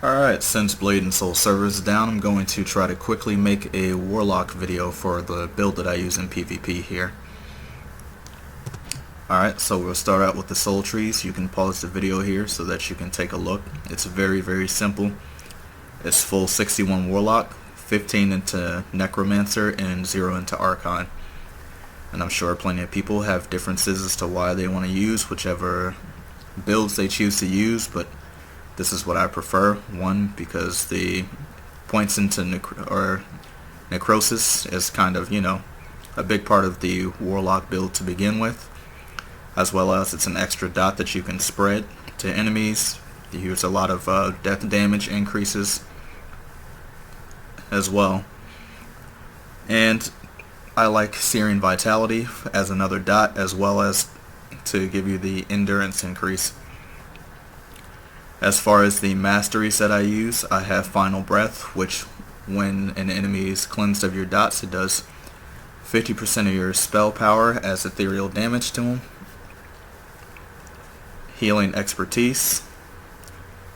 Alright, since Blade and Soul server is down, I'm going to try to quickly make a Warlock video for the build that I use in PvP here. Alright, so we'll start out with the soul trees. You can pause the video here so that you can take a look. It's very simple. It's full 61 Warlock, 15 into Necromancer, and 0 into Arcane. And I'm sure plenty of people have differences as to why they want to use whichever builds they choose to use, but this is what I prefer. One, because the points into necrosis is kind of, a big part of the Warlock build to begin with, as well as it's an extra dot that you can spread to enemies. You use a lot of death damage increases as well. And I like Searing Vitality as another dot, as well as to give you the endurance increase. As far as the masteries that I use, I have Final Breath, which when an enemy is cleansed of your dots, it does 50% of your spell power as ethereal damage to them. Healing Expertise,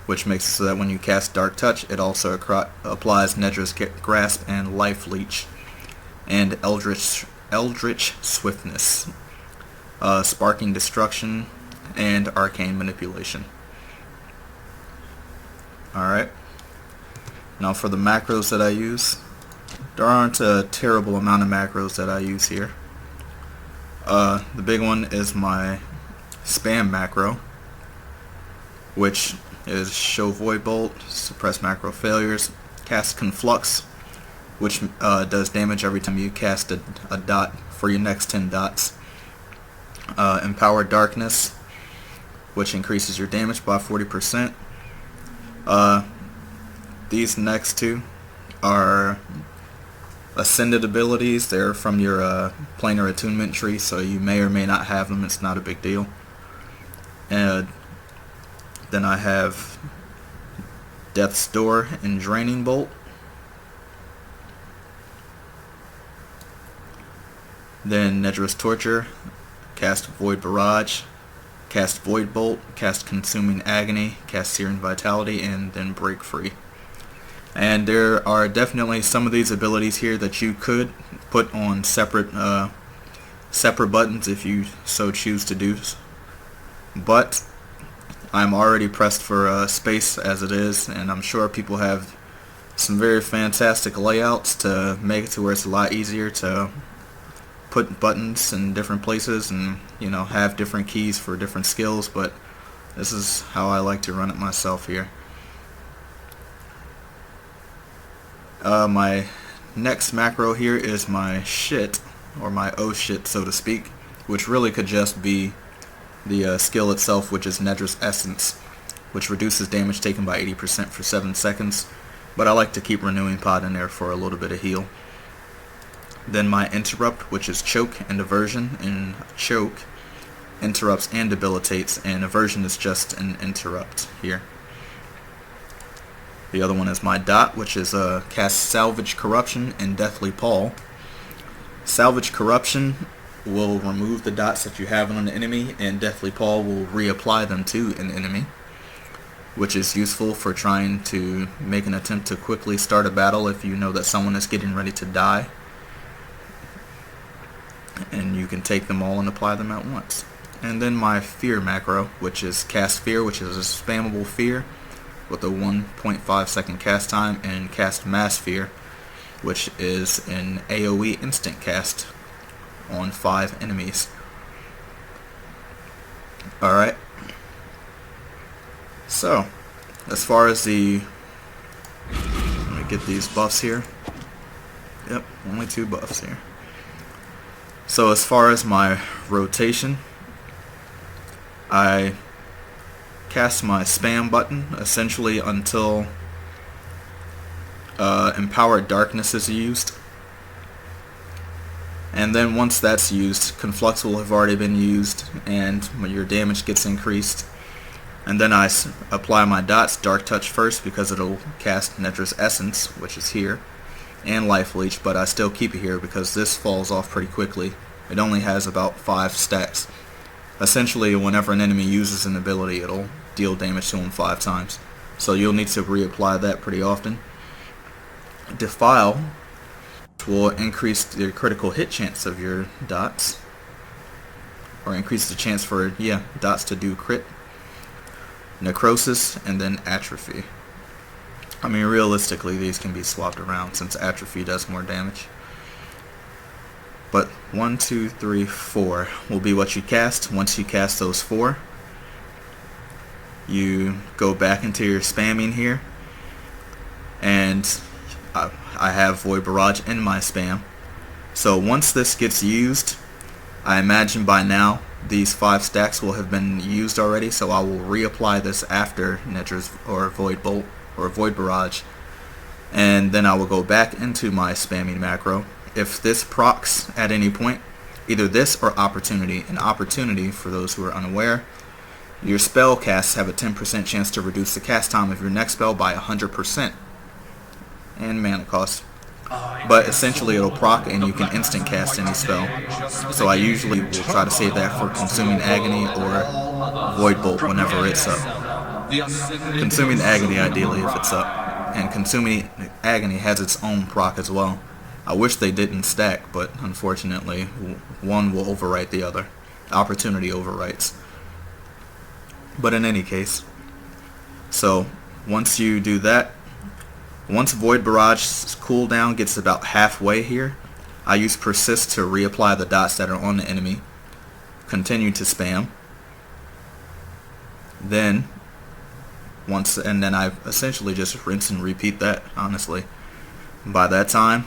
which makes it so that when you cast Dark Touch, it also applies Neddra's Grasp and Life Leech. And Eldritch Swiftness, Sparking Destruction, and Arcane Manipulation. Alright, now for the macros that I use, there aren't a terrible amount of macros that I use here. The big one is my spam macro, which is show Void Bolt, suppress macro failures, cast Conflux, which does damage every time you cast a dot for your next 10 dots. Empower Darkness, which increases your damage by 40%. These next two are ascended abilities. They're from your planar attunement tree, so you may or may not have them. It's not a big deal. And then I have Death's Door and Draining Bolt. Then Neddra's Torture, cast Void Barrage, cast Void Bolt, cast Consuming Agony, cast Searing Vitality, and then Break Free. And there are definitely some of these abilities here that you could put on separate buttons if you so choose to do. But I'm already pressed for space as it is, and I'm sure people have some very fantastic layouts to make it to where it's a lot easier to put buttons in different places and have different keys for different skills, but this is how I like to run it myself here. My next macro here is my shit, or my oh shit so to speak, which really could just be the skill itself, which is Neddra's Essence, which reduces damage taken by 80% for 7 seconds, but I like to keep Renewing Pod in there for a little bit of heal. Then my Interrupt, which is Choke and Aversion, and Choke interrupts and debilitates, and Aversion is just an interrupt here. The other one is my Dot, which is cast Salvage Corruption and Deathly Pall. Salvage Corruption will remove the dots that you have on an enemy, and Deathly Pall will reapply them to an enemy, which is useful for trying to make an attempt to quickly start a battle if you know that someone is getting ready to die. And you can take them all and apply them at once. And then my Fear macro, which is cast Fear, which is a spammable fear with a 1.5 second cast time, and cast Mass Fear, which is an AoE instant cast on 5 enemies. Alright, so as far as let me get these buffs here. Yep, only 2 buffs here. So as far as my rotation, I cast my spam button essentially until Empowered Darkness is used. And then once that's used, Conflux will have already been used and your damage gets increased. And then I apply my dots, Dark Touch first, because it'll cast Neddra's Essence, which is here, and Life Leech, but I still keep it here because this falls off pretty quickly. It only has about 5 stacks. Essentially, whenever an enemy uses an ability, it'll deal damage to him 5 times. so you'll need to reapply that pretty often. Defile will increase the critical hit chance of your dots, or increase the chance for dots to do crit. Necrosis, and then Atrophy. I mean, realistically, these can be swapped around since Atrophy does more damage. But 1, 2, 3, 4 will be what you cast. Once you cast those 4, you go back into your spamming here, and I have Void Barrage in my spam. So once this gets used, I imagine by now these 5 stacks will have been used already, so I will reapply this after Neddra's or Void Bolt or Void Barrage, and then I will go back into my spamming macro. If this procs at any point, either this or Opportunity, and Opportunity, for those who are unaware, your spell casts have a 10% chance to reduce the cast time of your next spell by 100%, and mana cost. But essentially it'll proc and you can instant cast any spell. So I usually will try to save that for Consuming Agony or Void Bolt whenever it's up. Consuming Agony ideally if it's up. And Consuming Agony has its own proc as well. I wish they didn't stack, but unfortunately one will overwrite the other. Opportunity overwrites. But in any case, so once you do that, once Void Barrage's cooldown gets about halfway here, I use Persist to reapply the dots that are on the enemy. Continue to spam. Then I essentially just rinse and repeat that, honestly. By the time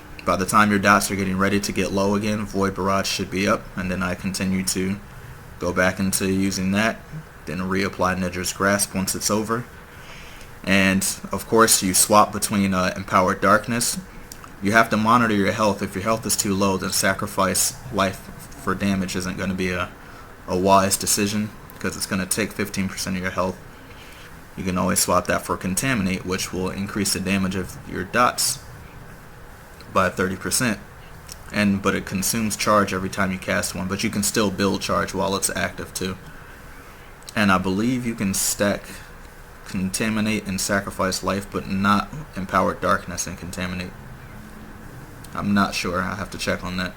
your dots are getting ready to get low again, Void Barrage should be up, and then I continue to go back into using that, then reapply Neddra's Grasp once it's over. And of course you swap between Empowered Darkness. You have to monitor your health. If your health is too low, then sacrifice life for damage isn't going to be a wise decision, because it's going to take 15% of your health. You can always swap that for Contaminate, which will increase the damage of your dots by 30%. But it consumes charge every time you cast one, but you can still build charge while it's active too. And I believe you can stack Contaminate and sacrifice life, but not Empowered Darkness and Contaminate. I'm not sure. I have to check on that.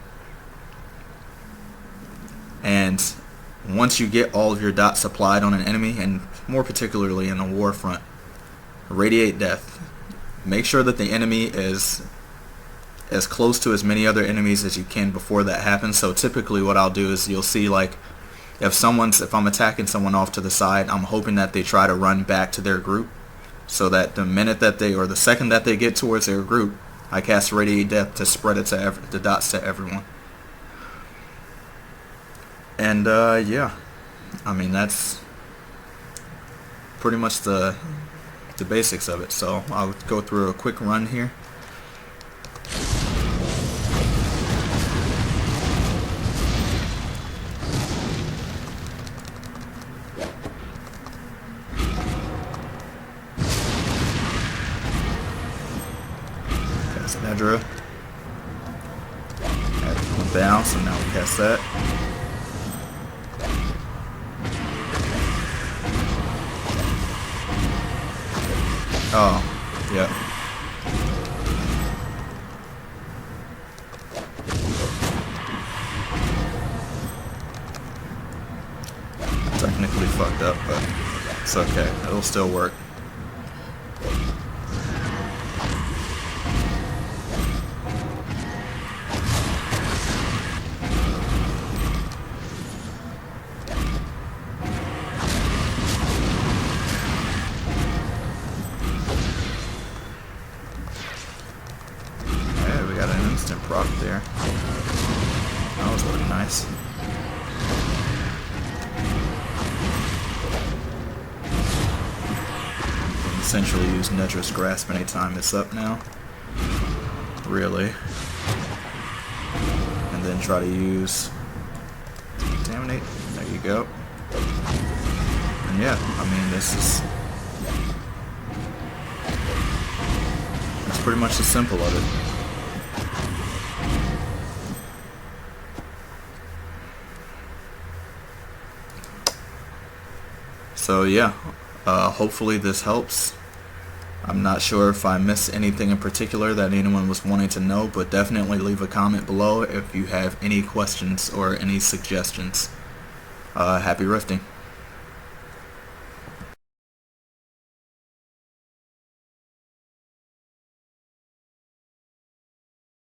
And once you get all of your dots applied on an enemy, and more particularly in a war front, Radiate Death. Make sure that the enemy is as close to as many other enemies as you can before that happens. So typically what I'll do is you'll see, like, if I'm attacking someone off to the side, I'm hoping that they try to run back to their group, so that the second that they get towards their group, I cast Radiate Death to spread it to the dots to everyone. And yeah, I mean that's pretty much the basics of it. So I'll go through a quick run here. Neddra. Had one down, so now we cast that. Oh, yeah. Technically fucked up, but it's okay. It'll still work. Proc there. That was looking nice. Can essentially use Neddra's Grasp anytime it's up now. Really. And then try to use Contaminate. There you go. And yeah, I mean that's pretty much the simple of it. So yeah, hopefully this helps. I'm not sure if I missed anything in particular that anyone was wanting to know, but definitely leave a comment below if you have any questions or any suggestions. Happy rifting.